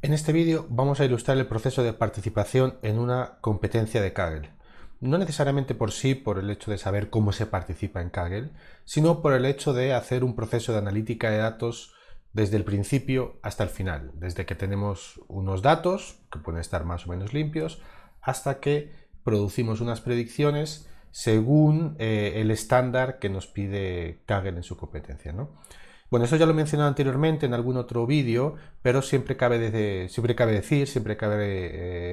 En este vídeo vamos a ilustrar el proceso de participación en una competencia de Kaggle. No necesariamente por sí, por el hecho de saber cómo se participa en Kaggle, sino por el hecho de hacer un proceso de analítica de datos desde el principio hasta el final, desde que tenemos unos datos, que pueden estar más o menos limpios, hasta que producimos unas predicciones según el estándar que nos pide Kaggle en su competencia, ¿no? Bueno, eso ya lo he mencionado anteriormente en algún otro vídeo, pero siempre cabe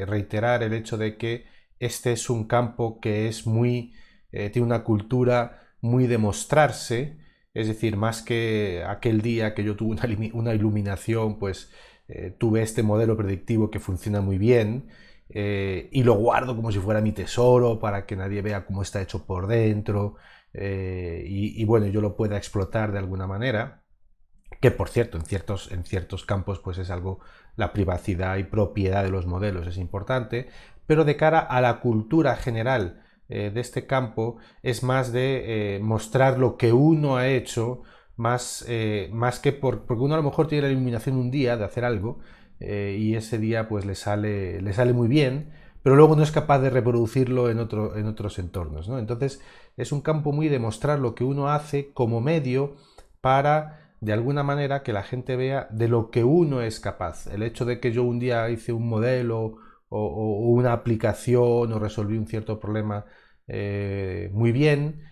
reiterar el hecho de que este es un campo que es tiene una cultura muy de mostrarse, es decir, más que aquel día que yo tuve una iluminación, pues tuve este modelo predictivo que funciona muy bien, y lo guardo como si fuera mi tesoro para que nadie vea cómo está hecho por dentro, y bueno, yo lo pueda explotar de alguna manera. Que por cierto, en ciertos campos pues es algo, la privacidad y propiedad de los modelos es importante, pero de cara a la cultura general de este campo es más de mostrar lo que uno ha hecho, más que porque uno a lo mejor tiene la iluminación un día de hacer algo y ese día pues le sale muy bien, pero luego no es capaz de reproducirlo en otros entornos, ¿no? Entonces es un campo muy de mostrar lo que uno hace como medio para de alguna manera que la gente vea de lo que uno es capaz. El hecho de que yo un día hice un modelo o una aplicación o resolví un cierto problema muy bien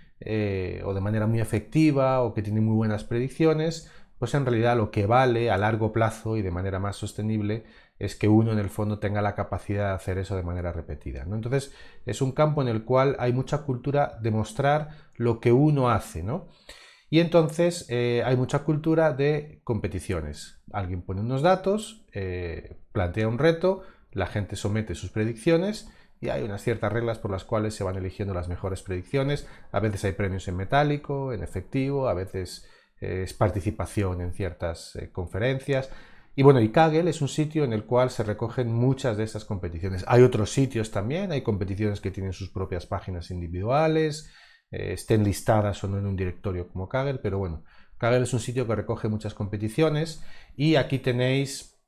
o de manera muy efectiva o que tiene muy buenas predicciones, pues en realidad lo que vale a largo plazo y de manera más sostenible es que uno en el fondo tenga la capacidad de hacer eso de manera repetida, ¿no? Entonces es un campo en el cual hay mucha cultura de mostrar lo que uno hace, ¿no? Y entonces hay mucha cultura de competiciones. Alguien pone unos datos, plantea un reto, la gente somete sus predicciones y hay unas ciertas reglas por las cuales se van eligiendo las mejores predicciones. A veces hay premios en metálico, en efectivo, a veces es participación en ciertas conferencias. Y bueno, y Kaggle es un sitio en el cual se recogen muchas de estas competiciones. Hay otros sitios también, hay competiciones que tienen sus propias páginas individuales, estén listadas o no en un directorio como Kaggle, pero bueno, Kaggle es un sitio que recoge muchas competiciones y aquí tenéis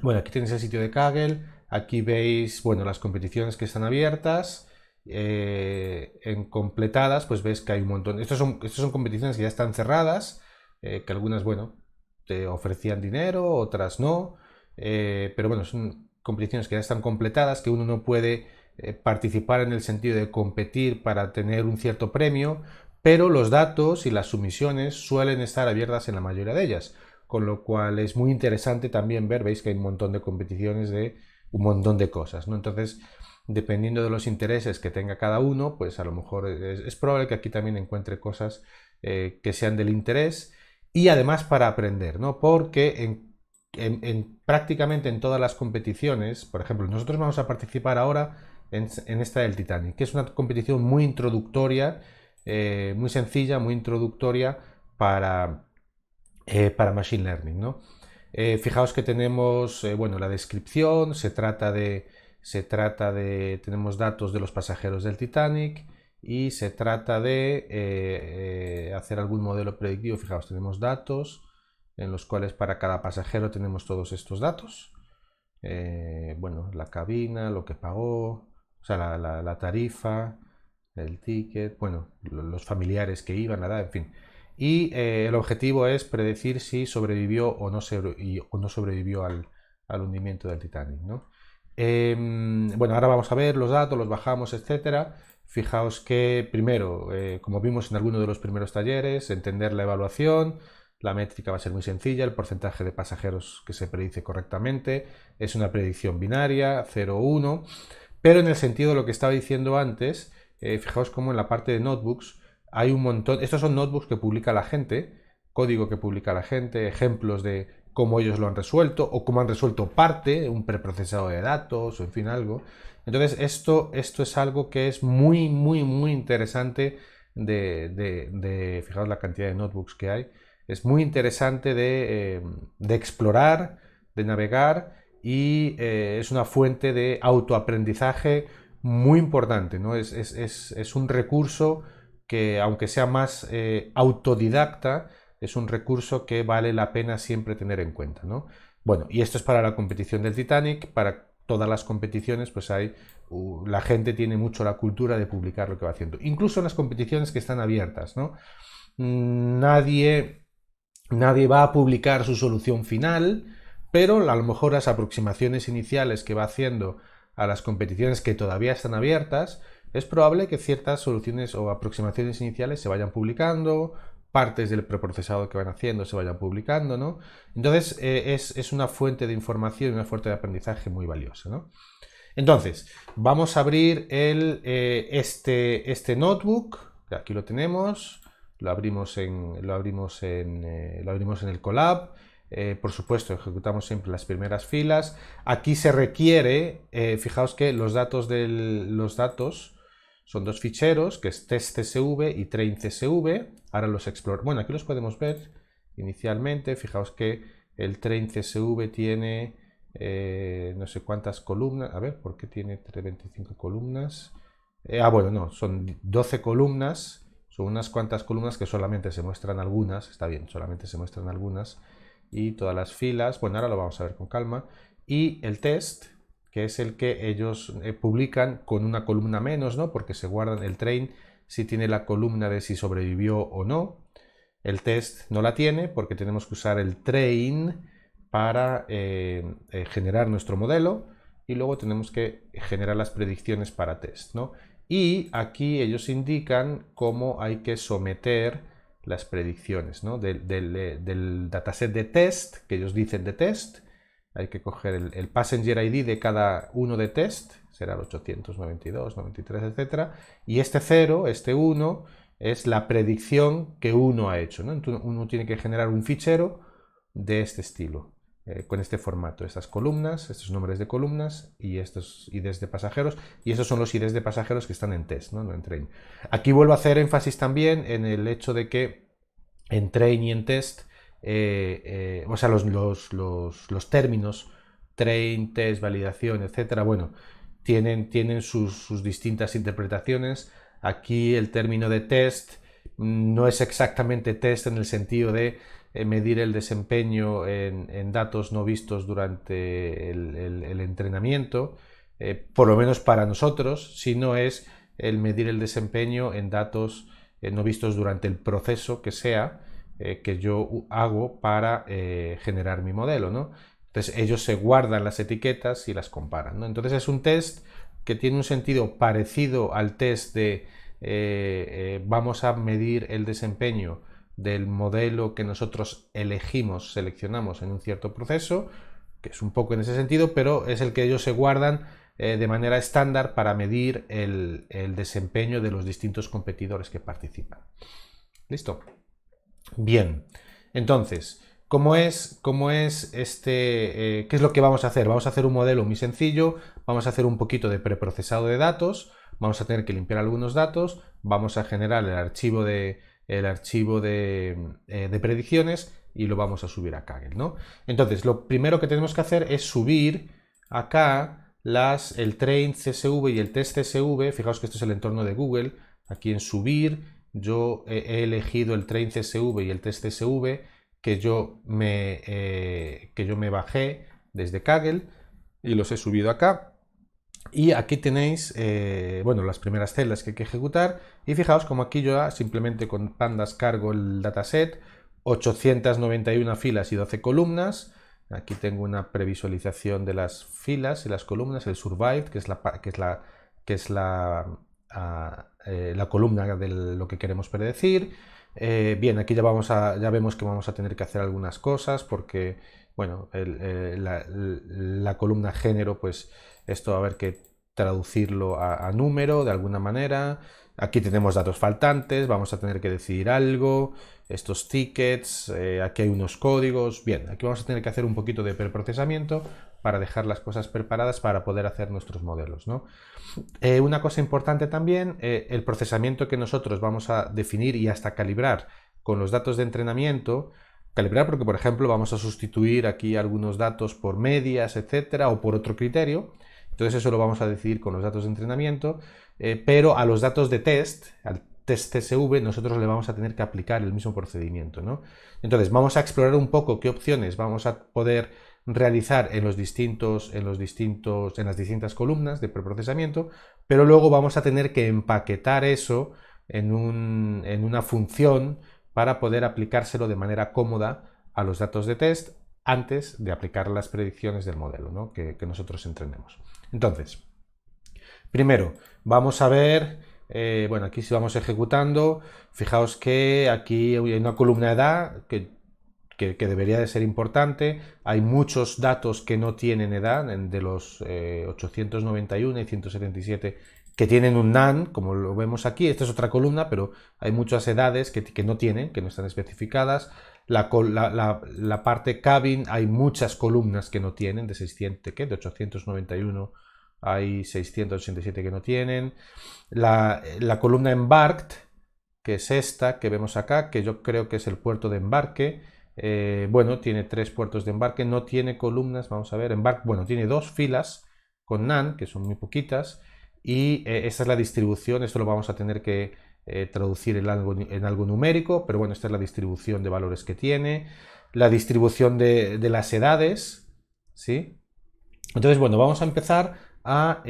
el sitio de Kaggle, aquí veis, bueno, las competiciones que están abiertas, en completadas, pues ves que hay un montón. Estos son competiciones que ya están cerradas, que algunas, bueno, te ofrecían dinero, otras no, pero bueno, son competiciones que ya están completadas, que uno no puede participar en el sentido de competir para tener un cierto premio, pero los datos y las sumisiones suelen estar abiertas en la mayoría de ellas, con lo cual es muy interesante también ver, veis que hay un montón de competiciones de un montón de cosas, ¿no? Entonces, dependiendo de los intereses que tenga cada uno, pues a lo mejor es probable que aquí también encuentre cosas que sean del interés y además para aprender, ¿no? Porque prácticamente en todas las competiciones, por ejemplo, nosotros vamos a participar ahora en esta del Titanic, que es una competición muy introductoria, muy sencilla, muy introductoria para Machine Learning, ¿no? Fijaos que tenemos, bueno, la descripción, tenemos datos de los pasajeros del Titanic y se trata de hacer algún modelo predictivo. Fijaos, tenemos datos en los cuales para cada pasajero tenemos todos estos datos. Bueno, la cabina, lo que pagó, o sea, la tarifa, el ticket, bueno, los familiares que iban, la edad, en fin. Y el objetivo es predecir si sobrevivió o no sobrevivió al hundimiento del Titanic, ¿no? Bueno, ahora vamos a ver los datos, los bajamos, etcétera. Fijaos que primero, como vimos en alguno de los primeros talleres, entender la evaluación. La métrica va a ser muy sencilla, el porcentaje de pasajeros que se predice correctamente. Es una predicción binaria, 0 o 1. Pero en el sentido de lo que estaba diciendo antes, fijaos como en la parte de notebooks hay un montón. Estos son notebooks que publica la gente, código que publica la gente, ejemplos de cómo ellos lo han resuelto o cómo han resuelto parte, un preprocesado de datos o en fin algo. Entonces esto es algo que es muy interesante fijaos la cantidad de notebooks que hay. Es muy interesante de explorar, de navegar y es una fuente de autoaprendizaje muy importante, ¿no? Es un recurso que, aunque sea más autodidacta, es un recurso que vale la pena siempre tener en cuenta, ¿no? Bueno, y esto es para la competición del Titanic. Para todas las competiciones, pues la gente tiene mucho la cultura de publicar lo que va haciendo. Incluso en las competiciones que están abiertas, ¿no? Nadie va a publicar su solución final, pero a lo mejor las aproximaciones iniciales que va haciendo a las competiciones que todavía están abiertas, es probable que ciertas soluciones o aproximaciones iniciales se vayan publicando, partes del preprocesado que van haciendo se vayan publicando, ¿no? Entonces es una fuente de información y una fuente de aprendizaje muy valiosa, ¿no? Entonces, vamos a abrir este notebook, que aquí lo tenemos, lo abrimos en el Colab. Por supuesto, ejecutamos siempre las primeras filas. Aquí se requiere, fijaos que los datos son dos ficheros, que es testcsv y traincsv. Ahora los exploramos. Bueno, aquí los podemos ver inicialmente. Fijaos que el traincsv tiene no sé cuántas columnas. A ver, ¿por qué tiene 25 columnas? Bueno, no, son 12 columnas. Son unas cuantas columnas que solamente se muestran algunas. Está bien, solamente se muestran algunas. Y todas las filas. Bueno, ahora lo vamos a ver con calma. Y el test, que es el que ellos publican con una columna menos, ¿no? Porque se guardan el train si tiene la columna de si sobrevivió o no. El test no la tiene porque tenemos que usar el train para generar nuestro modelo y luego tenemos que generar las predicciones para test, ¿no? Y aquí ellos indican cómo hay que someter las predicciones, ¿no? Del dataset de test, que ellos dicen de test, hay que coger el passenger ID de cada uno de test, será el 892, 93, etc. Y este 0, este 1, es la predicción que uno ha hecho, ¿no? Entonces uno tiene que generar un fichero de este estilo, con este formato, estas columnas, estos nombres de columnas y estos IDs de pasajeros, y estos son los IDs de pasajeros que están en test, no en train. Aquí vuelvo a hacer énfasis también en el hecho de que en train y en test, o sea, los términos train, test, validación, etcétera, bueno, tienen sus distintas interpretaciones. Aquí el término de test no es exactamente test en el sentido de medir el desempeño en datos no vistos durante el entrenamiento, por lo menos para nosotros, sino es el medir el desempeño en datos no vistos durante el proceso que sea que yo hago para generar mi modelo, ¿no? Entonces ellos se guardan las etiquetas y las comparan, ¿no? Entonces es un test que tiene un sentido parecido al test de vamos a medir el desempeño del modelo que nosotros elegimos, seleccionamos en un cierto proceso, que es un poco en ese sentido, pero es el que ellos se guardan de manera estándar para medir el desempeño de los distintos competidores que participan. ¿Listo? Bien, entonces, ¿qué es lo que vamos a hacer? Vamos a hacer un modelo muy sencillo, vamos a hacer un poquito de preprocesado de datos, vamos a tener que limpiar algunos datos, vamos a generar el archivo de predicciones y lo vamos a subir a Kaggle, ¿no? Entonces, lo primero que tenemos que hacer es subir acá el train CSV y el test CSV. Fijaos que esto es el entorno de Google. Aquí en subir yo he elegido el train CSV y el test CSV que yo me bajé desde Kaggle y los he subido acá. Y aquí tenéis, bueno, las primeras celdas que hay que ejecutar. Y fijaos como aquí yo simplemente con pandas cargo el dataset, 891 filas y 12 columnas. Aquí tengo una previsualización de las filas y las columnas, el survived, que es la columna de lo que queremos predecir. Bien, aquí ya vemos que vamos a tener que hacer algunas cosas porque, bueno, la columna género, pues esto va a haber que traducirlo a número de alguna manera. Aquí tenemos datos faltantes, vamos a tener que decidir algo, estos tickets, aquí hay unos códigos. Bien, aquí vamos a tener que hacer un poquito de preprocesamiento para dejar las cosas preparadas para poder hacer nuestros modelos, ¿no? Una cosa importante también, el procesamiento que nosotros vamos a definir y hasta calibrar con los datos de entrenamiento. Calibrar porque, por ejemplo, vamos a sustituir aquí algunos datos por medias, etcétera, o por otro criterio. Entonces eso lo vamos a decidir con los datos de entrenamiento, pero a los datos de test, al test CSV, nosotros le vamos a tener que aplicar el mismo procedimiento, ¿no? Entonces vamos a explorar un poco qué opciones vamos a poder realizar en las distintas columnas de preprocesamiento, pero luego vamos a tener que empaquetar eso en una función para poder aplicárselo de manera cómoda a los datos de test antes de aplicar las predicciones del modelo, ¿no? que nosotros entrenemos. Entonces, primero, vamos a ver, bueno, aquí si vamos ejecutando, fijaos que aquí hay una columna de edad que debería de ser importante. Hay muchos datos que no tienen edad, de los 891 y 177 que tienen un NaN, como lo vemos aquí. Esta es otra columna, pero hay muchas edades que no tienen, que no están especificadas. La parte cabin, hay muchas columnas que no tienen, de 600, ¿qué? De 891 hay 687 que no tienen. La columna embarked, que es esta que vemos acá, que yo creo que es el puerto de embarque. Bueno, tiene 3 puertos de embarque, no tiene columnas, vamos a ver, embarque, bueno, tiene 2 filas con NaN, que son muy poquitas, y esta es la distribución, esto lo vamos a tener que traducir en algo numérico, pero bueno, esta es la distribución de valores que tiene, la distribución de las edades, ¿sí? Entonces, bueno, vamos a empezar a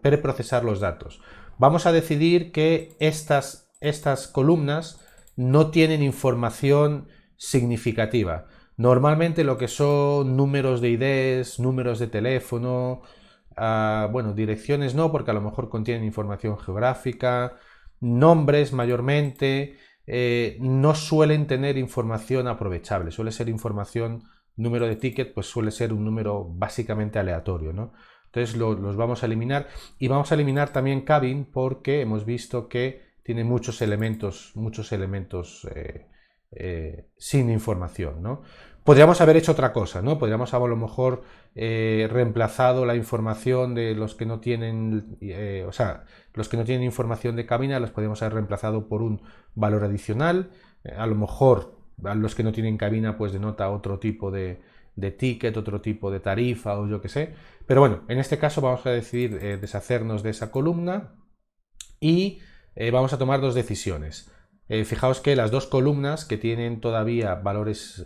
preprocesar los datos. Vamos a decidir que estas columnas no tienen información significativa. Normalmente lo que son números de IDs, números de teléfono, bueno, direcciones no, porque a lo mejor contienen información geográfica, nombres mayormente, no suelen tener información aprovechable, suele ser información, número de ticket, pues suele ser un número básicamente aleatorio, ¿no? Entonces los vamos a eliminar y vamos a eliminar también cabin porque hemos visto que tiene muchos elementos sin información, ¿no? Podríamos haber hecho otra cosa, ¿no? Podríamos haber a lo mejor reemplazado la información de los que no tienen, o sea, los que no tienen información de cabina, los podríamos haber reemplazado por un valor adicional. A lo mejor a los que no tienen cabina, pues denota otro tipo de ticket, otro tipo de tarifa o yo que sé. Pero bueno, en este caso vamos a decidir deshacernos de esa columna y vamos a tomar 2 decisiones. Fijaos que las 2 columnas que tienen todavía valores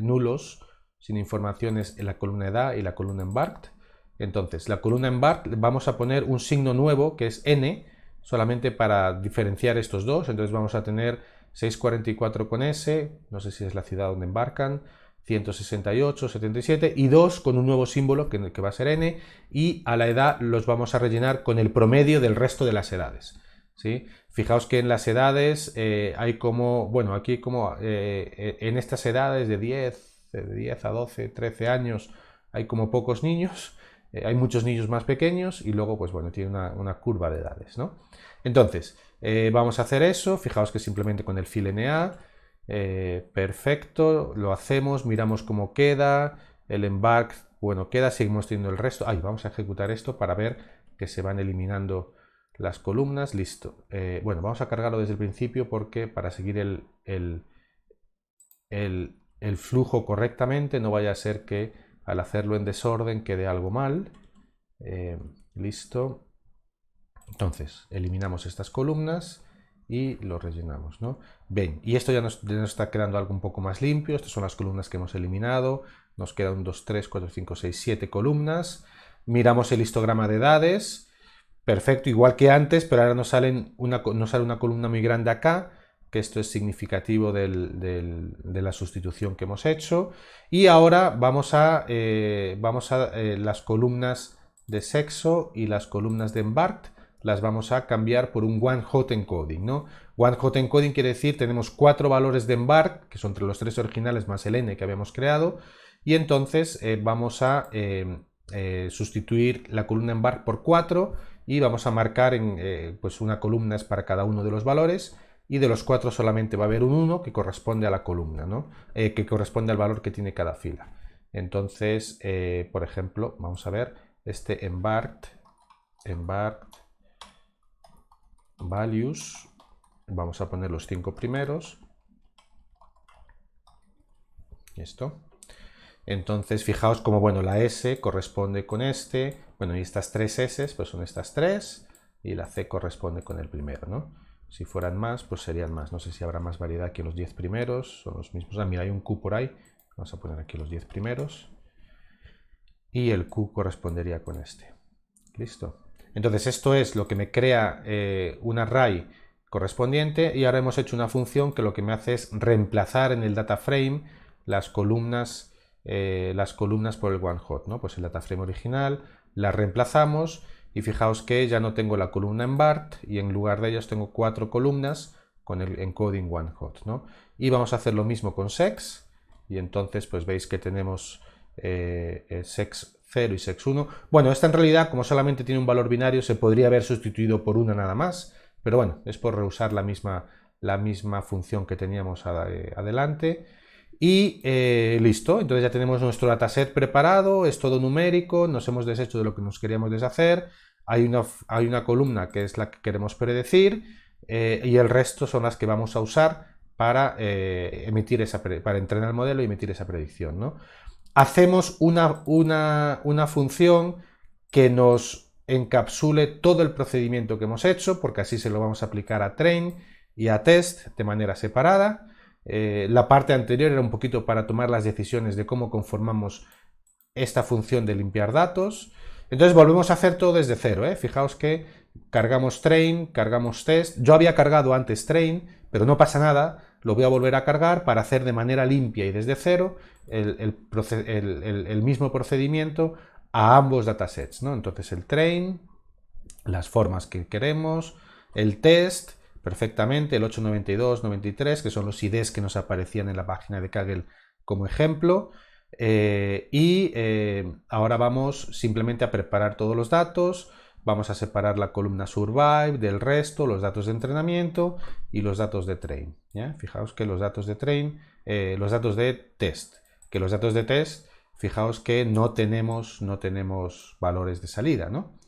nulos, sin informaciones, en la columna edad y la columna embarked. Entonces, la columna embarked vamos a poner un signo nuevo que es n, solamente para diferenciar estos dos. Entonces vamos a tener 644 con S, no sé si es la ciudad donde embarcan, 168, 77 y 2 con un nuevo símbolo que va a ser n, y a la edad los vamos a rellenar con el promedio del resto de las edades, ¿sí? Fijaos que en las edades hay como, bueno, aquí como en estas edades de 10 a 12, 13 años hay como pocos niños, hay muchos niños más pequeños y luego pues bueno, tiene una curva de edades, ¿no? Entonces, vamos a hacer eso, fijaos que simplemente con el fill NA, perfecto, lo hacemos, miramos cómo queda, el embark, bueno, queda, seguimos teniendo el resto. Vamos a ejecutar esto para ver que se van eliminando las columnas, listo. Bueno, vamos a cargarlo desde el principio porque para seguir el flujo correctamente, no vaya a ser que al hacerlo en desorden quede algo mal. Listo. Entonces, eliminamos estas columnas y lo rellenamos, ¿no? Bien, y esto ya nos está quedando algo un poco más limpio. Estas son las columnas que hemos eliminado. Nos quedan 1, 2, 3, 4, 5, 6, 7 columnas. Miramos el histograma de edades. Perfecto, igual que antes, pero ahora nos sale una columna muy grande acá, que esto es significativo de la sustitución que hemos hecho. Y ahora vamos a las columnas de sexo y las columnas de embarked las vamos a cambiar por un one hot encoding, ¿no? One hot encoding quiere decir tenemos 4 valores de embark, que son entre los 3 originales más el n que habíamos creado, y entonces vamos a sustituir la columna embark por 4 y vamos a marcar pues una columna es para cada uno de los valores, y de los 4 solamente va a haber un 1 que corresponde a la columna, ¿no? Que corresponde al valor que tiene cada fila. Entonces, por ejemplo, vamos a ver este embarked values, vamos a poner los 5 primeros, esto. Entonces fijaos como, bueno, la S corresponde con este, bueno, y estas 3 S pues son estas 3 y la C corresponde con el primero, ¿no? Si fueran más, pues serían más. No sé si habrá más variedad que los 10 primeros, son los mismos. Mira, hay un Q por ahí, vamos a poner aquí los 10 primeros. y el Q correspondería con este. ¿Listo? Entonces esto es lo que me crea un array correspondiente, y ahora hemos hecho una función que lo que me hace es reemplazar en el data frame las columnas por el one hot, ¿no? Pues el data frame original las reemplazamos, y fijaos que ya no tengo la columna en BART, y en lugar de ellas tengo 4 columnas con el encoding one hot, ¿no? Y vamos a hacer lo mismo con sex, y entonces pues veis que tenemos sex 0 y sex 1. Bueno, esta en realidad, como solamente tiene un valor binario, se podría haber sustituido por una nada más, pero bueno, es por reusar la misma función que teníamos adelante. Y listo, entonces ya tenemos nuestro dataset preparado, es todo numérico, nos hemos deshecho de lo que nos queríamos deshacer, hay una columna que es la que queremos predecir, y el resto son las que vamos a usar para para entrenar el modelo y emitir esa predicción, ¿no? Hacemos una función que nos encapsule todo el procedimiento que hemos hecho, porque así se lo vamos a aplicar a train y a test de manera separada. La parte anterior era un poquito para tomar las decisiones de cómo conformamos esta función de limpiar datos. Entonces volvemos a hacer todo desde cero, ¿eh? Fijaos que cargamos train, cargamos test. Yo había cargado antes train, pero no pasa nada, lo voy a volver a cargar para hacer de manera limpia y desde cero el mismo procedimiento a ambos datasets, ¿no? Entonces el train, las formas que queremos, el test, perfectamente, el 892, 93, que son los IDs que nos aparecían en la página de Kaggle como ejemplo. Ahora vamos simplemente a preparar todos los datos. Vamos a separar la columna survive del resto, los datos de entrenamiento y los datos de train, ¿ya? Fijaos que los datos de train, los datos de test, fijaos que no tenemos valores de salida, ¿no?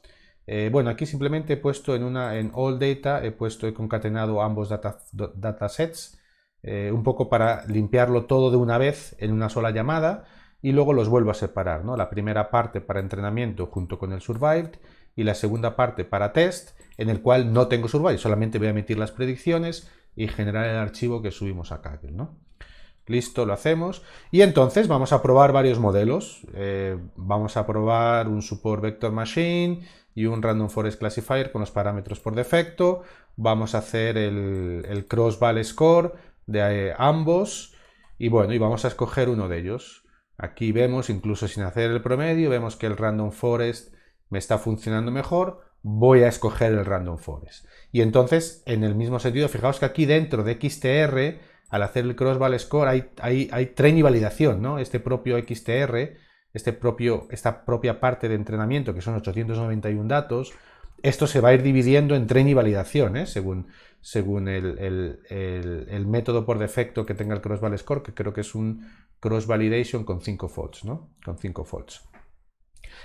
Bueno, aquí simplemente he puesto en all data, he concatenado ambos datasets, un poco para limpiarlo todo de una vez en una sola llamada, y luego los vuelvo a separar, ¿no? La primera parte para entrenamiento junto con el survived, y la segunda parte para test, en el cual no tengo survived, solamente voy a emitir las predicciones y generar el archivo que subimos a Kaggle, ¿no? Listo, lo hacemos. Y entonces vamos a probar varios modelos. Vamos a probar un support vector machine y un random forest classifier con los parámetros por defecto. Vamos a hacer el cross-val score de ambos. Y bueno, y vamos a escoger uno de ellos. Aquí vemos, incluso sin hacer el promedio, vemos que el random forest me está funcionando mejor. Voy a escoger el random forest. Y entonces, en el mismo sentido, fijaos que aquí dentro de XTR, al hacer el cross-val score, hay train y validación, ¿no? Este propio XTR, esta propia parte de entrenamiento, que son 891 datos, esto se va a ir dividiendo en train y validación, ¿eh? según el método por defecto que tenga el cross-val score, que creo que es un cross-validation con 5 faults, ¿no? Con 5 faults.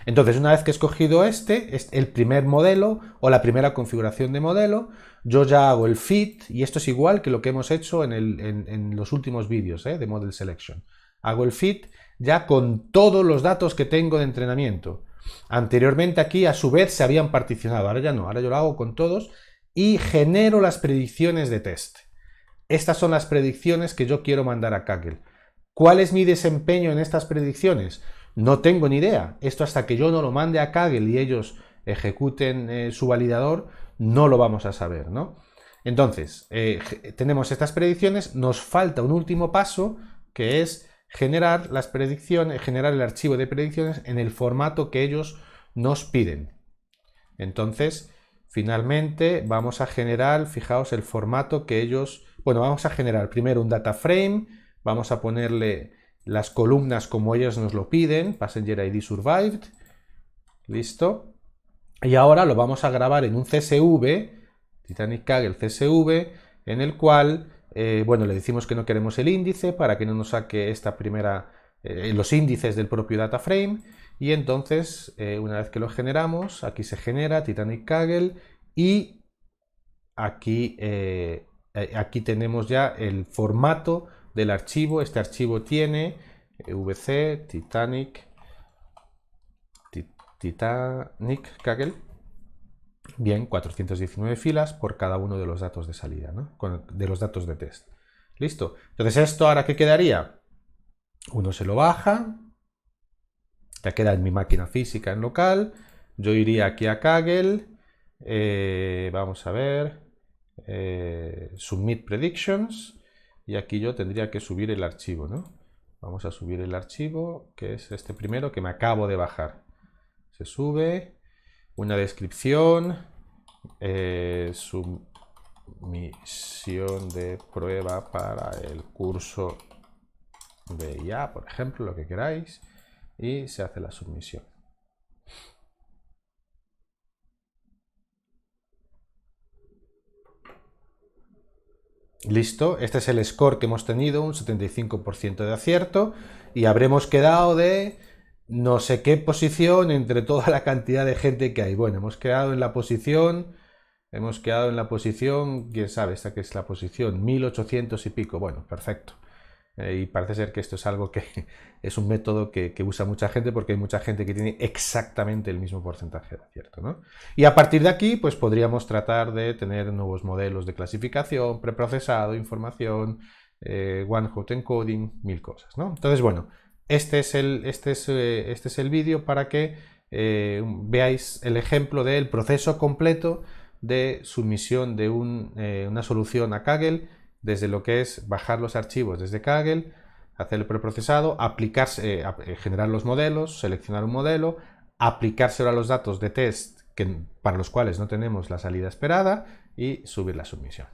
Entonces, una vez que he escogido el primer modelo o la primera configuración de modelo, yo ya hago el fit, y esto es igual que lo que hemos hecho en los últimos vídeos de Model Selection. Hago el fit ya con todos los datos que tengo de entrenamiento. Anteriormente aquí a su vez se habían particionado, ahora ya no, ahora yo lo hago con todos y genero las predicciones de test. Estas son las predicciones que yo quiero mandar a Kaggle. ¿Cuál es mi desempeño en estas predicciones? No tengo ni idea. Esto hasta que yo no lo mande a Kaggle y ellos ejecuten su validador, no lo vamos a saber, ¿no? Entonces, tenemos estas predicciones, nos falta un último paso, que es generar las predicciones, generar el archivo de predicciones en el formato que ellos nos piden. Entonces, finalmente vamos a generar, fijaos, el formato que ellos... Bueno, vamos a generar primero un data frame, vamos a ponerle las columnas como ellos nos lo piden, passenger ID survived, listo. Y ahora lo vamos a grabar en un CSV, Titanic Kaggle CSV, en el cual, bueno, le decimos que no queremos el índice para que no nos saque esta primera, los índices del propio data frame. Y entonces, una vez que lo generamos, aquí se genera Titanic Kaggle, y aquí, aquí tenemos ya el formato del archivo. Este archivo tiene VC Titanic Kaggle. Bien, 419 filas por cada uno de los datos de salida, ¿no? De los datos de test. Listo. Entonces, ¿esto ahora qué quedaría? Uno se lo baja, ya queda en mi máquina física en local. Yo iría aquí a Kaggle, vamos a ver, Submit Predictions, y aquí yo tendría que subir el archivo, ¿no? Vamos a subir el archivo, que es este primero que me acabo de bajar. Se sube, una descripción, submisión de prueba para el curso de IA, por ejemplo, lo que queráis, y se hace la submisión. Listo, este es el score que hemos tenido, un 75% de acierto, y habremos quedado de no sé qué posición entre toda la cantidad de gente que hay. Bueno, hemos quedado en la posición, quién sabe, esta que es la posición 1800 y pico. Bueno, perfecto. Y parece ser que esto es algo que es un método que usa mucha gente, porque hay mucha gente que tiene exactamente el mismo porcentaje de acierto, ¿no? Y a partir de aquí, pues podríamos tratar de tener nuevos modelos de clasificación, preprocesado, información, one-hot encoding, mil cosas, ¿no? Entonces, bueno, este es el vídeo para que veáis el ejemplo del proceso completo de submisión de una solución a Kaggle, desde lo que es bajar los archivos desde Kaggle, hacer el preprocesado, generar los modelos, seleccionar un modelo, aplicárselo a los datos de test para los cuales no tenemos la salida esperada y subir la submisión.